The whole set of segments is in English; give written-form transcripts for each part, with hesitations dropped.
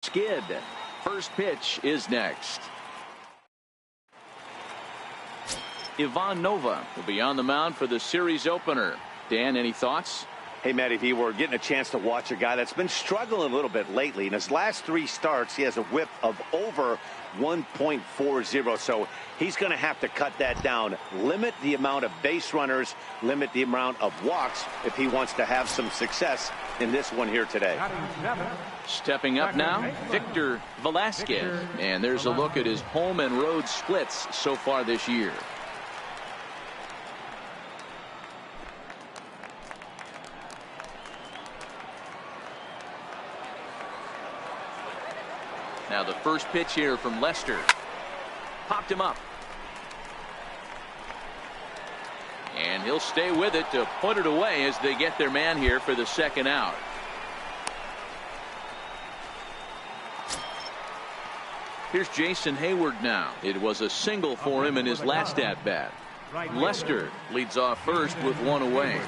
Skid. First pitch is next. Ivan Nova will be on the mound for the series opener. Dan, any thoughts? Hey, Matty V, we're getting a chance to watch a guy that's been struggling a little bit lately. In his last 3 starts, he has a whip of over 1.40, so he's going to have to cut that down, limit the amount of base runners, limit the amount of walks if he wants to have some success in this one here today. Stepping up now, Victor Velasquez, and there's a look at his home and road splits so far this year. Now the first pitch here from Lester. Popped him up. And he'll stay with it to put it away as they get their man here for the second out. Here's Jason Hayward now. It was a single for him in his last at-bat. Lester leads off first with one away.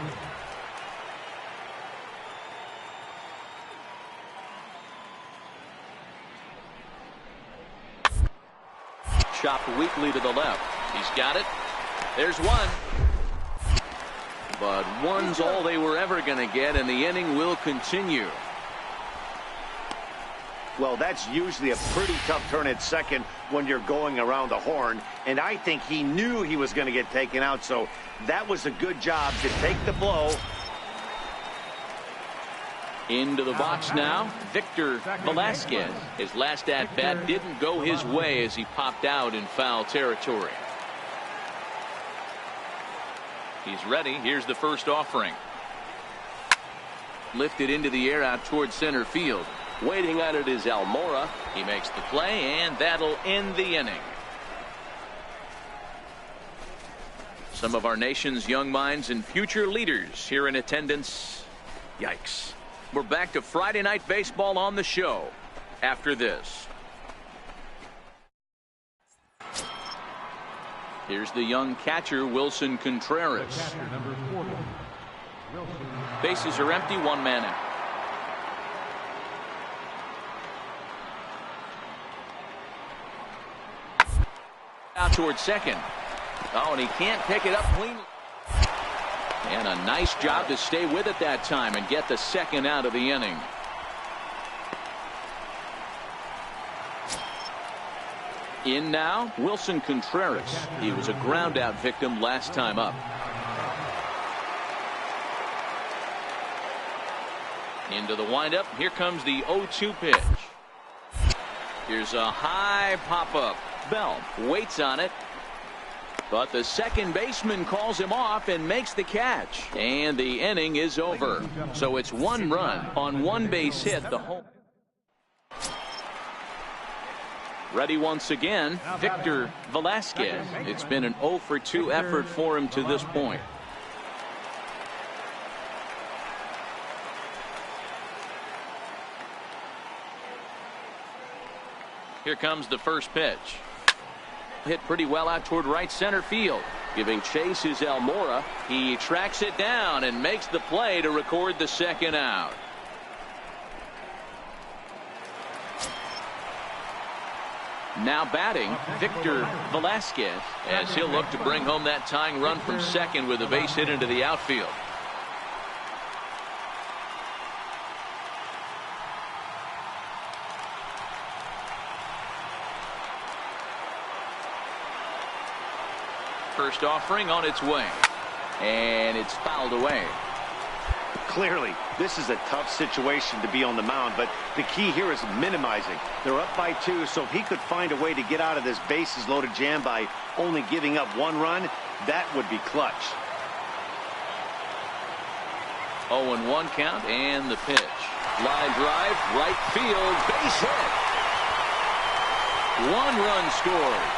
Chopped weakly to the left. He's got it. There's one. But one's all they were ever going to get, and the inning will continue. Well, that's usually a pretty tough turn at second when you're going around the horn, and I think he knew he was going to get taken out, so that was a good job to take the blow. Into the box now, Victor Velasquez. His last at-bat didn't go his way as he popped out in foul territory. He's ready. Here's the first offering. Lifted into the air out towards center field. Waiting on it is Almora. He makes the play, and that'll end the inning. Some of our nation's young minds and future leaders here in attendance. Yikes. We're back to Friday Night Baseball on the show after this. Here's the young catcher, Wilson Contreras. Bases are empty, one man out. Out towards second. Oh, and he can't pick it up cleanly. And a nice job to stay with it that time and get the second out of the inning. In now, Wilson Contreras. He was a ground out victim last time up. Into the windup. Here comes the 0-2 pitch. Here's a high pop up. Bell waits on it. But the second baseman calls him off and makes the catch. And the inning is over. So it's one run on one base hit. The home. Ready once again, Victor Velasquez. It's been an 0-for-2 effort for him to this point. Here comes the first pitch. Hit pretty well out toward right center field. Giving chase is Almora. He tracks it down and makes the play to record the second out. Now batting, Victor Velasquez, as he'll look to bring home that tying run from second with a base hit into the outfield. First offering on its way, and it's fouled away. Clearly, this is a tough situation to be on the mound, but the key here is minimizing. They're up by 2, so if he could find a way to get out of this bases loaded jam by only giving up 1 run, that would be clutch. 0-1 count, and the pitch. Line drive, right field, base hit. 1 run scores.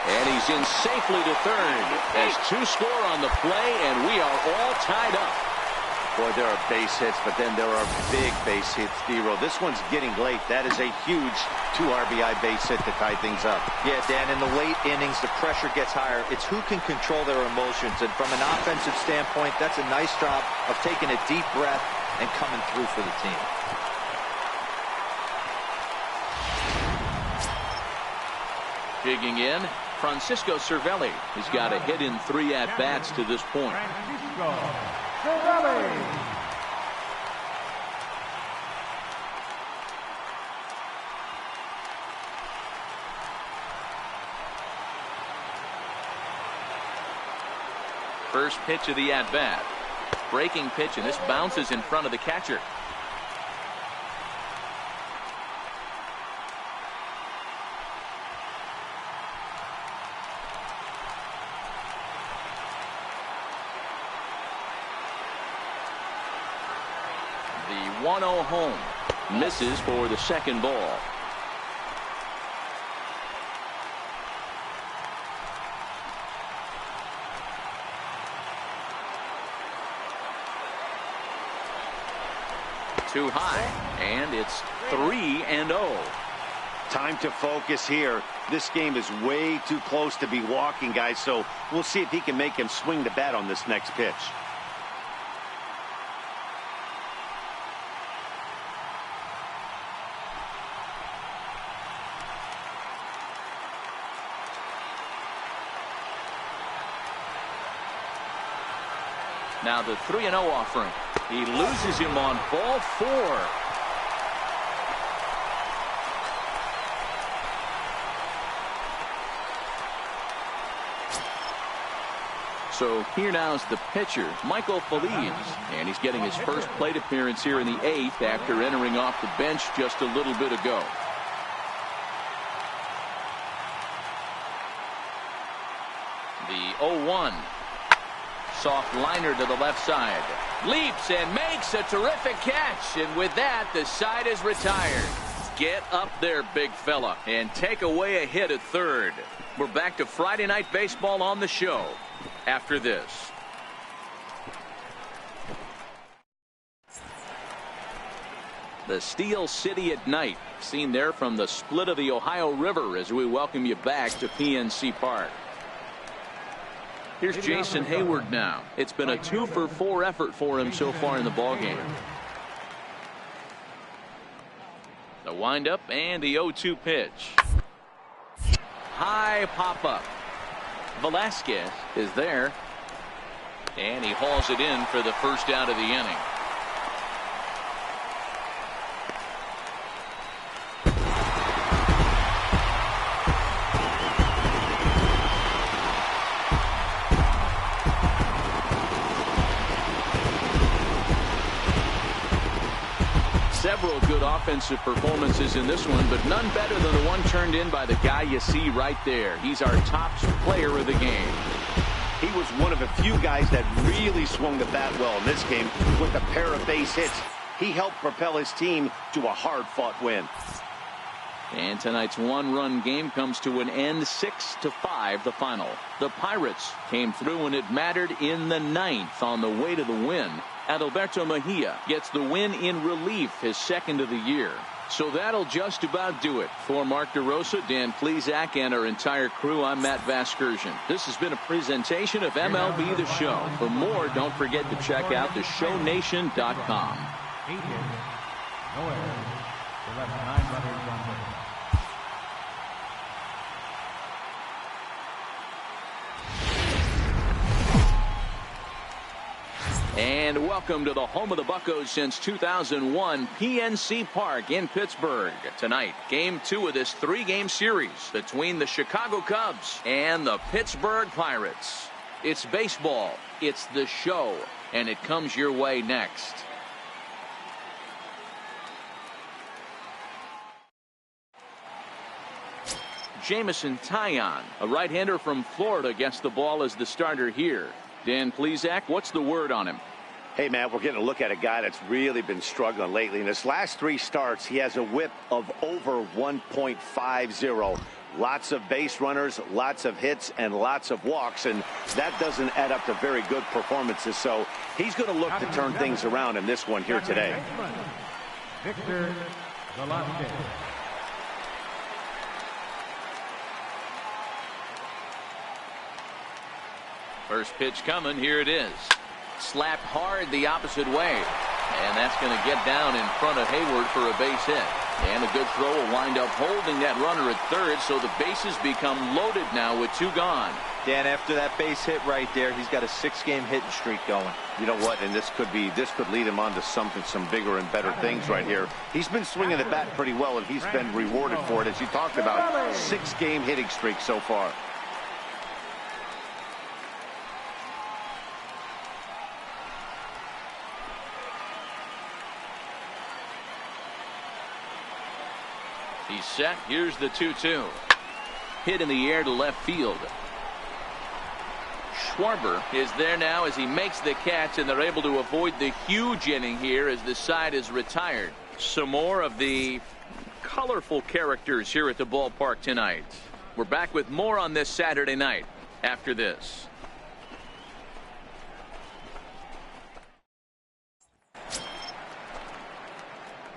And he's in safely to third as 2 score on the play, and we are all tied up. Boy, there are base hits, but then there are big base hits, D-Roll. This one's getting late. That is a huge 2 RBI base hit to tie things up. Yeah, Dan, in the late innings, the pressure gets higher. It's who can control their emotions. And from an offensive standpoint, that's a nice job of taking a deep breath and coming through for the team. Digging in, Francisco Cervelli. He's got a hit in 3 at-bats to this point. Francisco Cervelli. First pitch of the at-bat. Breaking pitch, and this bounces in front of the catcher. The 1-0 home. Misses for the second ball. Too high, and it's 3-0. Time to focus here. This game is way too close to be walking, guys, so we'll see if he can make him swing the bat on this next pitch. Now the 3-0 offering. He loses him on ball 4. So here now is the pitcher, Michael Feliz, and he's getting his first plate appearance here in the 8th after entering off the bench just a little bit ago. The 0-1. Soft liner to the left side. Leaps and makes a terrific catch. And with that, the side is retired. Get up there, big fella, and take away a hit at third. We're back to Friday Night Baseball on the show after this. The Steel City at night, seen there from the split of the Ohio River as we welcome you back to PNC Park. Here's Jason Hayward now. It's been a 2-for-4 effort for him so far in the ballgame. The windup and the 0-2 pitch. High pop-up. Velasquez is there. And he hauls it in for the first out of the inning. Several good offensive performances in this one, but none better than the one turned in by the guy you see right there. He's our top player of the game. He was one of the few guys that really swung the bat well in this game with a pair of base hits. He helped propel his team to a hard-fought win. And tonight's one-run game comes to an end, 6-5 the final. The Pirates came through when it mattered in the 9th on the way to the win. Adalberto Mejia gets the win in relief, his second of the year. So that'll just about do it. For Mark DeRosa, Dan Plesac, and our entire crew, I'm Matt Vasgersian. This has been a presentation of MLB The Show. For more, don't forget to check out theshownation.com. 8 hits, no errors. They left 9 runners on base. And welcome to the home of the Buccos since 2001, PNC Park in Pittsburgh. Tonight, game 2 of this 3-game series between the Chicago Cubs and the Pittsburgh Pirates. It's baseball, it's the show, and it comes your way next. Jamison Taillon, a right-hander from Florida, gets the ball as the starter here. Dan Plesac, what's the word on him? Hey, Matt, we're getting a look at a guy that's really been struggling lately. In his last 3 starts, he has a whip of over 1.50. Lots of base runners, lots of hits, and lots of walks, and that doesn't add up to very good performances. So he's going to look to turn things around in this one here today. Victor Velasquez. First pitch coming. Here it is. Slapped hard the opposite way. And that's going to get down in front of Hayward for a base hit. And a good throw will wind up holding that runner at third, so the bases become loaded now with 2 gone. Dan, after that base hit right there, he's got a 6-game hitting streak going. You know what? And this could lead him on to some bigger and better things right here. He's been swinging the bat pretty well, and he's been rewarded for it, as you talked about. 6-game hitting streak so far. He's set. Here's the 2-2. Hit in the air to left field. Schwarber is there now as he makes the catch, and they're able to avoid the huge inning here as the side is retired. Some more of the colorful characters here at the ballpark tonight. We're back with more on this Saturday night after this.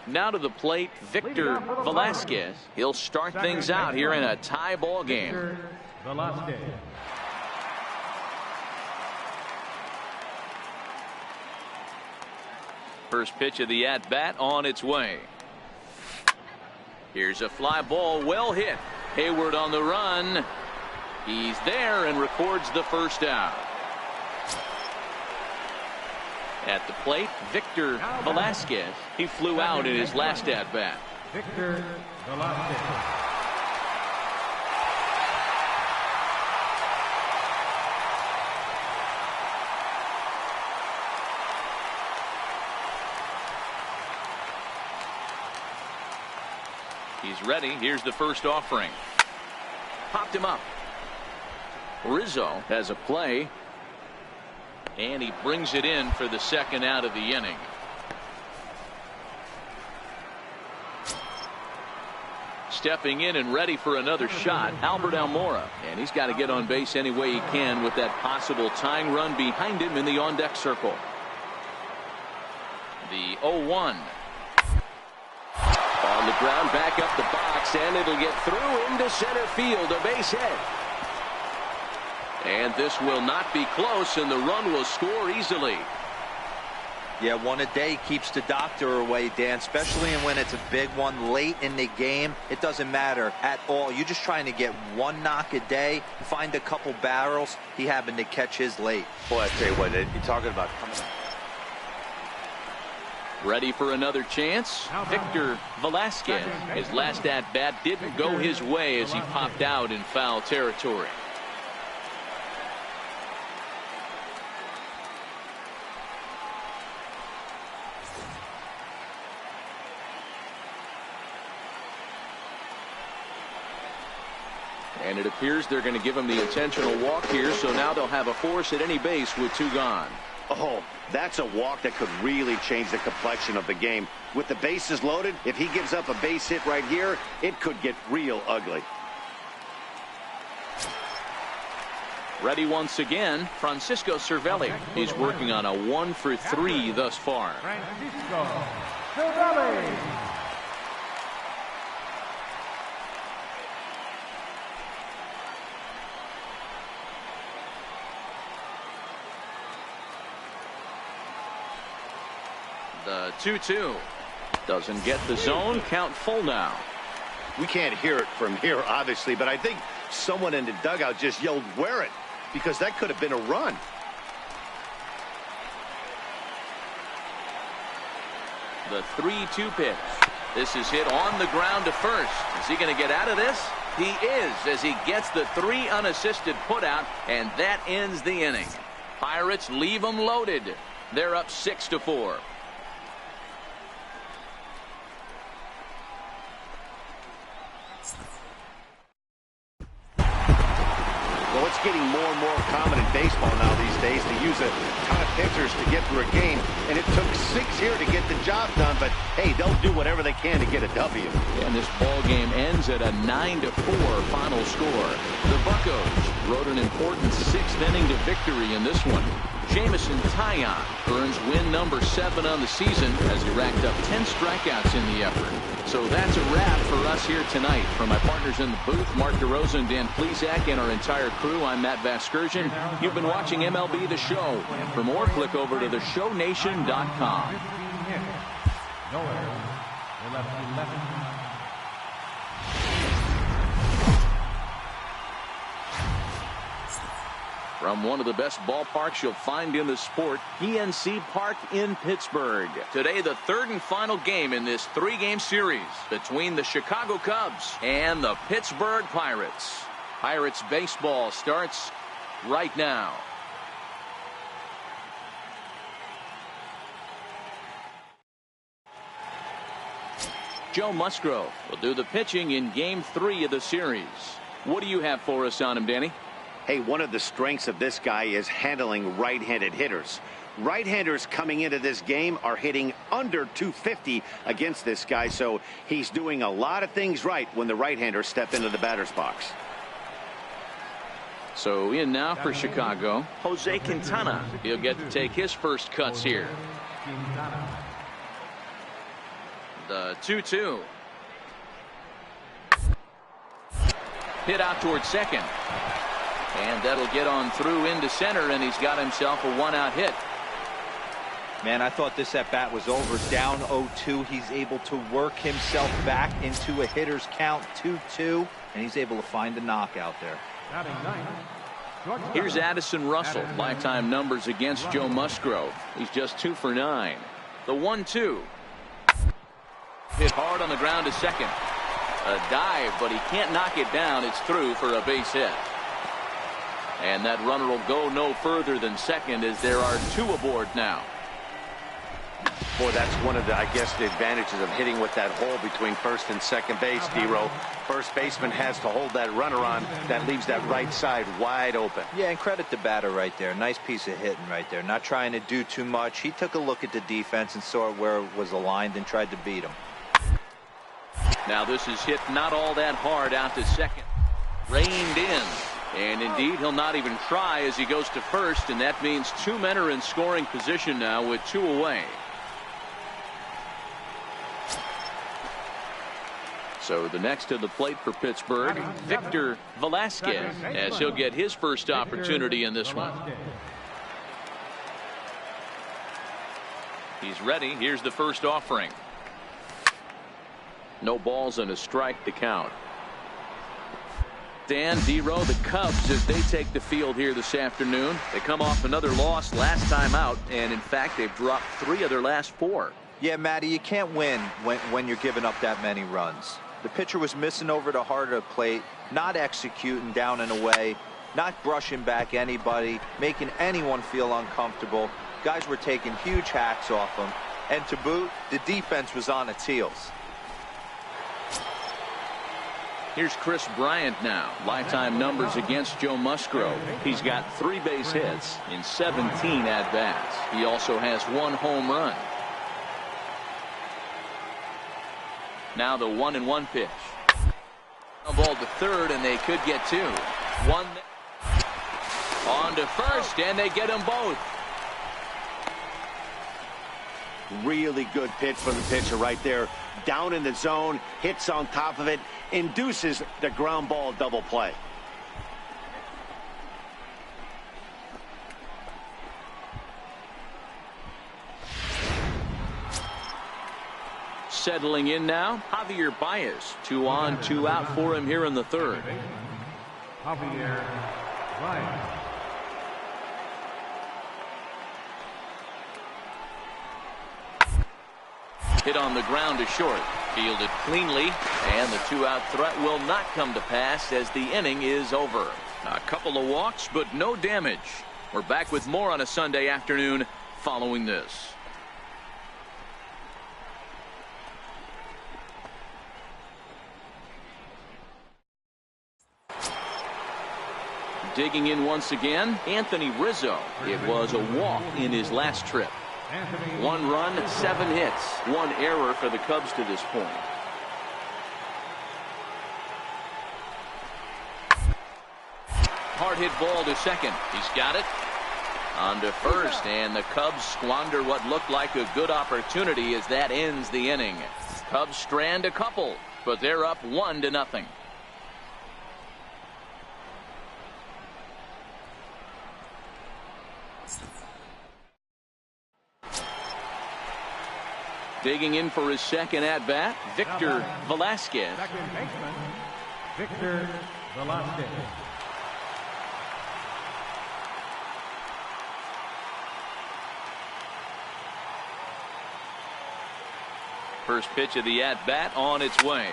Now to the plate, Victor Velasquez. He'll start things out here in a tie ball game. Velasquez. First pitch of the at-bat on its way. Here's a fly ball, well hit. Hayward on the run. He's there and records the first out. At the plate, Victor Velasquez. He flew out in his last at-bat. Victor Velasquez. He's ready. Here's the first offering. Popped him up. Rizzo has a play. And he brings it in for the second out of the inning. Stepping in and ready for another shot, Albert Almora. And he's got to get on base any way he can with that possible tying run behind him in the on-deck circle. The 0-1. On the ground, back up the box, and it'll get through into center field, a base hit. And this will not be close, and the run will score easily. Yeah, one a day keeps the doctor away, Dan, especially when it's a big one late in the game. It doesn't matter at all. You're just trying to get one knock a day, find a couple barrels. He happened to catch his late. Boy, I tell you what, you're talking about coming up. Ready for another chance? Victor Velasquez. His last at-bat didn't go his way as he popped out in foul territory. And it appears they're going to give him the intentional walk here, so now they'll have a force at any base with 2 gone. Oh, that's a walk that could really change the complexion of the game. With the bases loaded, if he gives up a base hit right here, it could get real ugly. Ready once again, Francisco Cervelli. He's working on a 1-for-3 thus far. Francisco Cervelli. The 2-2 doesn't get the zone. Count full now. We can't hear it from here, obviously, but I think someone in the dugout just yelled, "Wear it," because that could have been a run. The 3-2 pitch. This is hit on the ground to first. Is he going to get out of this? He is, as he gets the 3 unassisted putout, and that ends the inning. Pirates leave them loaded. They're up 6-4. Well, it's getting more and more common in baseball now these days to use a ton of pitchers to get through a game, and it took 6 here to get the job done, but hey, they'll do whatever they can to get a W. And this ball game ends at a 9-4 final score. The Buccos rode an important 6th inning to victory in this one. Jamison Taillon earns win number 7 on the season as he racked up 10 strikeouts in the effort. So that's a wrap for us here tonight. From my partners in the booth, Mark DeRosa and Dan Plesac, and our entire crew, I'm Matt Vasgersian. You've been watching MLB The Show. For more, click over to theshownation.com. 15 hits. No errors. They left 11 From one of the best ballparks you'll find in the sport, PNC Park in Pittsburgh. Today, the third and final game in this 3-game series between the Chicago Cubs and the Pittsburgh Pirates. Pirates baseball starts right now. Joe Musgrove will do the pitching in Game 3 of the series. What do you have for us on him, Danny? Hey, one of the strengths of this guy is handling right-handed hitters. Right-handers coming into this game are hitting under 250 against this guy, so he's doing a lot of things right when the right-handers step into the batter's box. So in now for Chicago, Jose Quintana. He'll get to take his first cuts here. The 2-2. Hit out towards second. And that'll get on through into center, and he's got himself a 1-out hit. Man, I thought this at bat was over. Down 0-2. He's able to work himself back into a hitter's count, 2-2, and he's able to find a knockout there. Here's Addison Russell. Lifetime numbers against Joe Musgrove. He's just 2 for 9. The 1-2. Hit hard on the ground to second. A dive, but he can't knock it down. It's through for a base hit. And that runner will go no further than second as there are 2 aboard now. Boy, that's one of the, I guess, the advantages of hitting with that hole between first and second base, D-Row. First baseman has to hold that runner on. That leaves that right side wide open. Yeah, and credit the batter right there. Nice piece of hitting right there. Not trying to do too much. He took a look at the defense and saw where it was aligned and tried to beat him. Now this is hit not all that hard out to second. Reined in. And indeed, he'll not even try as he goes to first, and that means 2 men are in scoring position now with 2 away. So the next to the plate for Pittsburgh, Victor Velasquez, as he'll get his first opportunity in this one. He's ready. Here's the first offering. No balls and a strike to count. Dan, D-Row, the Cubs, as they take the field here this afternoon. They come off another loss last time out, and in fact, they've dropped 3 of their last 4. Yeah, Matty, you can't win when you're giving up that many runs. The pitcher was missing over the heart of the plate, not executing down and away, not brushing back anybody, making anyone feel uncomfortable. Guys were taking huge hacks off him, and to boot, the defense was on its heels. Here's Chris Bryant now. Lifetime numbers against Joe Musgrove. He's got 3 base hits in 17 at-bats. He also has 1 home run. Now the 1-1 pitch. A ball to third, and they could get 2. 1 on to first, and they get them both. Really good pitch from the pitcher right there. Down in the zone, hits on top of it, induces the ground ball double play. Settling in now, Javier Baez. 2 on, 2 out for him here in the third. Javier Baez. Hit on the ground to short. Fielded cleanly, and the 2-out threat will not come to pass as the inning is over. A couple of walks, but no damage. We're back with more on a Sunday afternoon following this. Digging in once again, Anthony Rizzo. It was a walk in his last trip. 1 run, 7 hits, 1 error for the Cubs to this point. Hard hit ball to second. He's got it. On to first, and the Cubs squander what looked like a good opportunity as that ends the inning. Cubs strand a couple, but they're up 1-0. Digging in for his second at-bat, Victor Velasquez. Second baseman, Victor Velasquez. First pitch of the at-bat on its way.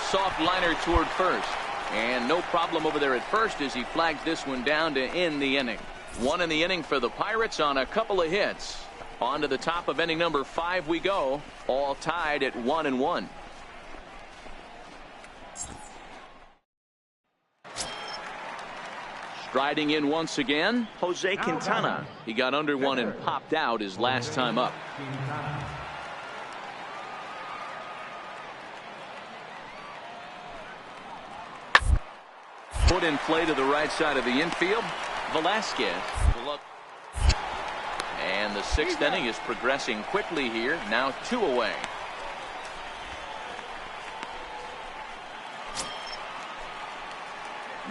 Soft liner toward first. And no problem over there at first as he flags this one down to end the inning. One in the inning for the Pirates on a couple of hits. On to the top of inning number 5 we go. All tied at 1-1. Striding in once again, Jose Quintana. He got under one and popped out his last time up. Put in play to the right side of the infield. Velasquez. And the 6th inning is progressing quickly here. Now 2 away.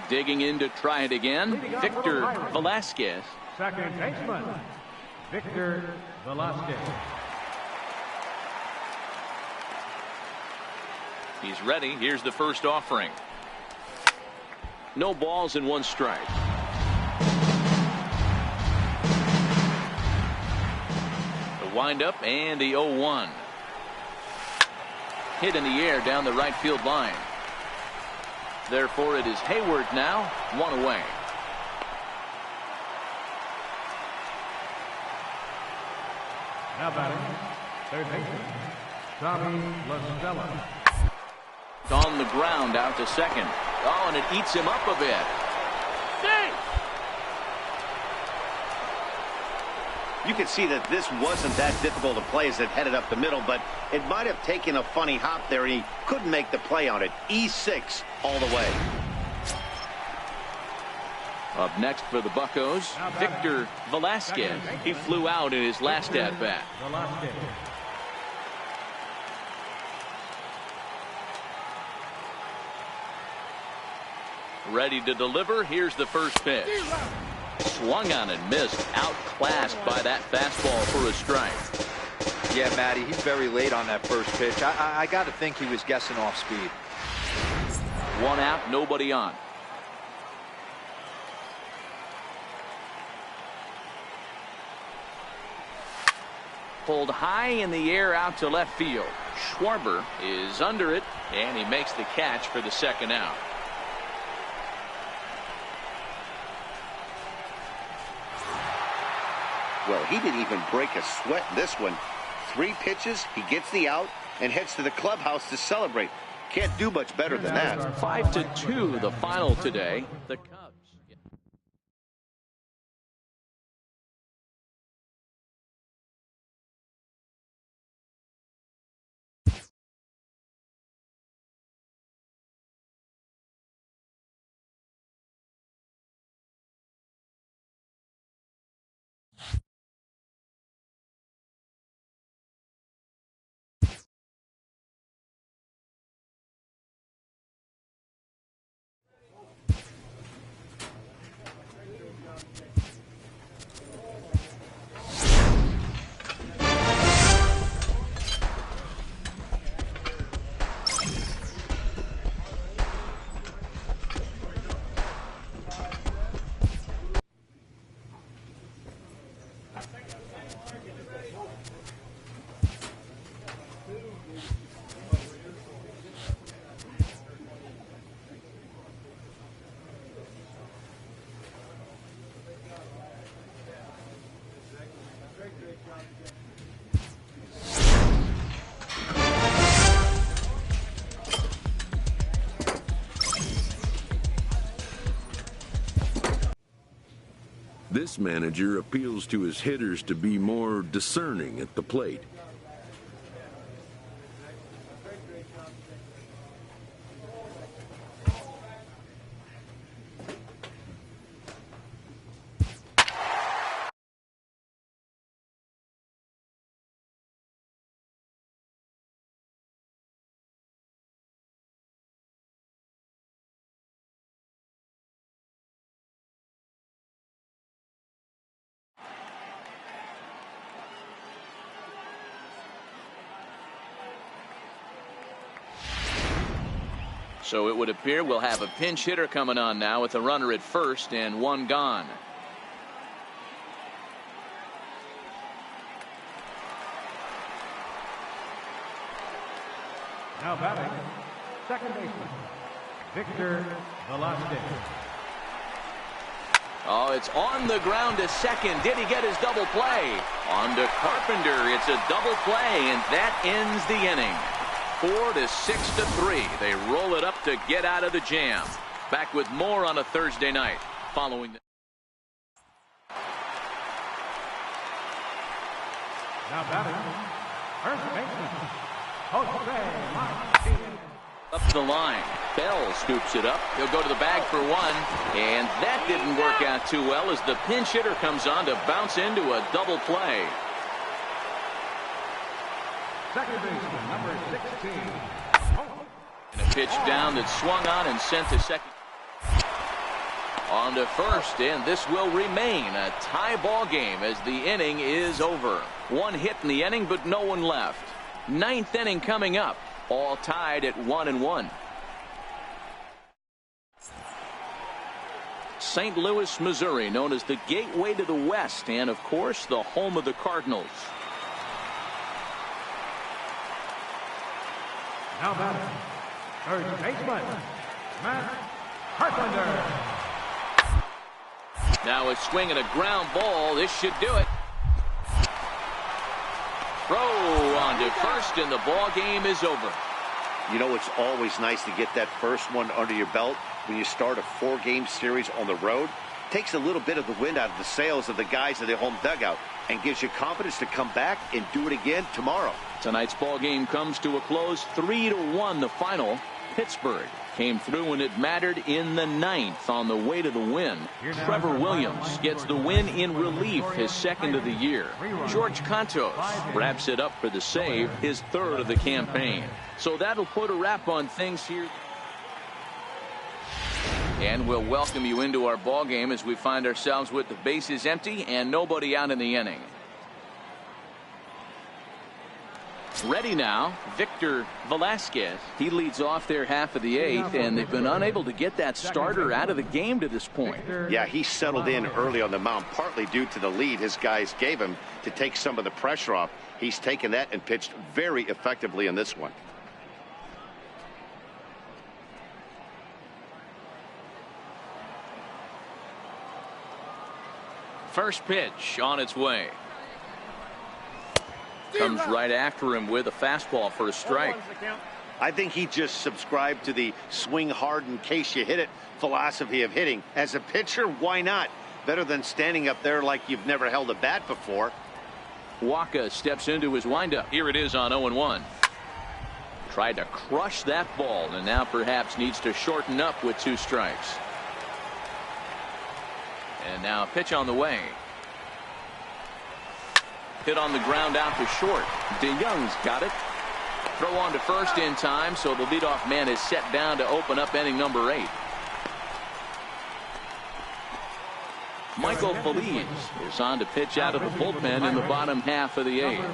Digging in to try it again. Victor Velasquez. Second baseman, Victor Velasquez. He's ready. Here's the first offering. No balls and 1 strike. The windup and the 0-1. Hit in the air down the right field line. Therefore, it is Hayward now, 1 away. Now batting, third baseman, Tommy LaStella. On the ground out to second. Oh, and it eats him up a bit. You can see that this wasn't that difficult to play as it headed up the middle, but it might have taken a funny hop there, and he couldn't make the play on it. E6 all the way. Up next for the Buccos, Victor Velasquez. He flew out in his last at-bat. Ready to deliver. Here's the first pitch. Swung on and missed. Outclassed by that fastball for a strike. Yeah, Matty, he's very late on that first pitch. I got to think he was guessing off speed. 1 out, nobody on. Pulled high in the air out to left field. Schwarber is under it, and he makes the catch for the 2nd out. Well, he didn't even break a sweat in this one. 3 pitches, he gets the out and heads to the clubhouse to celebrate. Can't do much better than that. 5-2 the final today. The Cubs. This manager appeals to his hitters to be more discerning at the plate. So it would appear we'll have a pinch hitter coming on now with a runner at first and 1 gone. Now batting, second baseman, Victor Velasquez. Oh, it's on the ground to second. Did he get his double play? On to Carpenter. It's a double play, and that ends the inning. 4 to 6 to 3. They roll it up to get out of the jam. Back with more on a Thursday night following the Now batting, first baseman, Jose Martinez. up the line. Bell scoops it up. He'll go to the bag for one, and that didn't work out too well as the pinch hitter comes on to bounce into a double play. Second baseman, number 16. And a pitch down that swung on and sent to second. On to first, and this will remain a tie ball game as the inning is over. One hit in the inning, but no one left. Ninth inning coming up. All tied at 1-1. St. Louis, Missouri, known as the gateway to the West, and of course the home of the Cardinals. Now batting, third baseman, Matt Carpenter. Now a swing and a ground ball. This should do it. Throw on to first, and the ball game is over. You know, it's always nice to get that first one under your belt when you start a 4-game series on the road. Takes a little bit of the wind out of the sails of the guys in the home dugout and gives you confidence to come back and do it again tomorrow. Tonight's ball game comes to a close, 3-1 the final. Pittsburgh came through when it mattered in the 9th on the way to the win. Trevor Williams gets the win in relief, his second of the year. George Cantos wraps it up for the save, his third of the campaign. So that'll put a wrap on things here. And we'll welcome you into our ball game as we find ourselves with the bases empty and nobody out in the inning. Ready now, Victor Velasquez. He leads off their half of the 8th, and they've been unable to get that starter out of the game to this point. Yeah, he settled in early on the mound, partly due to the lead his guys gave him to take some of the pressure off. He's taken that and pitched very effectively in this one. First pitch on its way. Comes right after him with a fastball for a strike. I think he just subscribed to the swing hard in case you hit it philosophy of hitting. As a pitcher, why not? Better than standing up there like you've never held a bat before. Waka steps into his windup. Here it is on 0-1. Tried to crush that ball and now perhaps needs to shorten up with 2 strikes. And now a pitch on the way. Hit on the ground out to short. DeYoung's got it. Throw on to first in time, so the leadoff man is set down to open up inning number 8. Michael Feliz is on to pitch out of the bullpen in the bottom half of the 8th.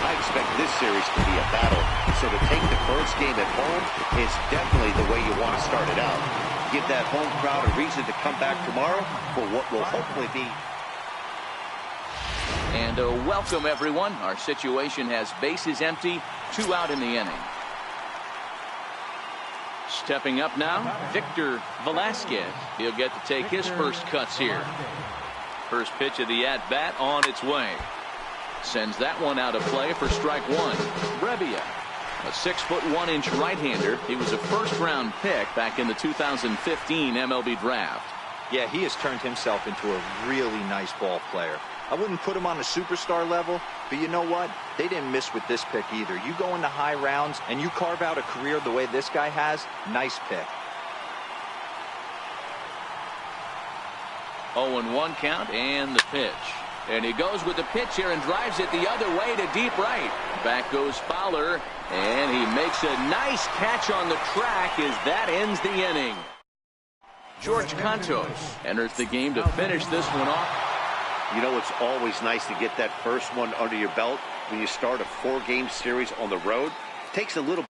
I expect this series to be a battle, so to take the first game at home is definitely the way you want to start it out. Give that home crowd a reason to come back tomorrow for what will hopefully be. And welcome everyone. Our situation has bases empty, 2 out in the inning. Stepping up now, Victor Velasquez. He'll get to take his first cuts here. First pitch of the at-bat on its way. Sends that one out of play for strike 1. Brebbia, a 6'1" right-hander. He was a first-round pick back in the 2015 MLB draft. Yeah, he has turned himself into a really nice ball player. I wouldn't put him on a superstar level, but you know what? They didn't miss with this pick either. You go into high rounds and you carve out a career the way this guy has, nice pick. 0-1 count and the pitch. And he goes with the pitch here and drives it the other way to deep right. Back goes Fowler, and he makes a nice catch on the track as that ends the inning. George Cantos enters the game to finish this one off. You know, it's always nice to get that first one under your belt when you start a 4-game series on the road. Takes a little